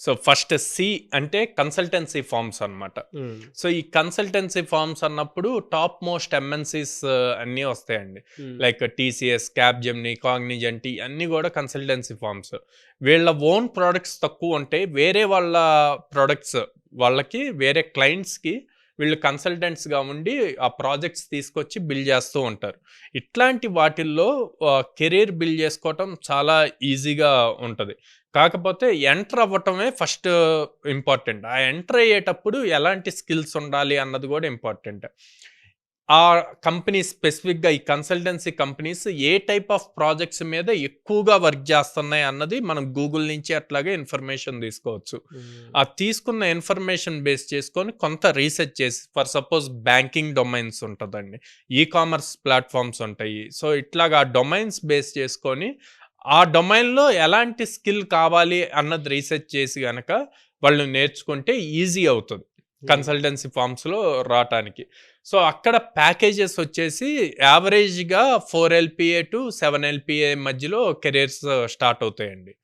So first C అంటే consultancy forms అనమాట. హ్మ్. సో ఈ కన్సల్టెన్సీ ఫార్మ్స్ అన్నప్పుడు టాప్ మోస్ట్ ఎంఎన్సీస్ అన్నీ వస్తాయండి. హ్మ్. లైక్ టీసీఎస్, క్యాప్జెమినీ, కాగ్నిజెంట్ అన్నీ కూడా కన్సల్టెన్సీ ఫార్మ్స్. వీళ్ళ ఓన్ ప్రోడక్ట్స్ తక్కువ ఉంటాయి. వేరే వాళ్ళ ప్రోడక్ట్స్ వాళ్ళకి వేరే క్లయింట్స్కి వీళ్ళు కన్సల్టెంట్స్గా ఉండి ఆ ప్రాజెక్ట్స్ తీసుకొచ్చి బిల్డ్ చేస్తూ ఉంటారు. ఇట్లాంటి వాటిల్లో కెరీర్ బిల్డ్ చేసుకోవటం చాలా ఈజీగా ఉంటుంది. కాకపోతే ఎంటర్ అవ్వటమే ఫస్ట్ ఇంపార్టెంట్. ఆ ఎంటర్ అయ్యేటప్పుడు ఎలాంటి స్కిల్స్ ఉండాలి అన్నది కూడా ఇంపార్టెంట్. ఆ కంపెనీ స్పెసిఫిక్గా ఈ consultancy companies A type of projects మీద ఎక్కువగా వర్క్ చేస్తున్నాయి అన్నది మనం గూగుల్ నుంచి అట్లాగే ఇన్ఫర్మేషన్ తీసుకోవచ్చు. హ్మ్. ఆ తీసుకున్న ఇన్ఫర్మేషన్ బేస్ చేసుకొని కొంత రీసెర్చ్ చేసి, ఫర్ సపోజ్ బ్యాంకింగ్ డొమైన్స్ ఉంటుందండి, ఈ కామర్స్ ప్లాట్ఫామ్స్ ఉంటాయి. సో ఇట్లాగా డొమైన్స్ బేస్ చేసుకొని ఆ డొమైన్లో ఎలాంటి స్కిల్ కావాలి అన్నది రీసెర్చ్ చేసి గనక వాళ్ళు నేర్చుకుంటే ఈజీ అవుతుంది హ్మ్. కన్సల్టెన్సీ ఫార్మ్స్లో రావటానికి. సో అక్కడ ప్యాకేజెస్ వచ్చేసి యావరేజ్గా 4 LPA టు 7 LPA మధ్యలో కెరీర్స్ స్టార్ట్ అవుతాయండి.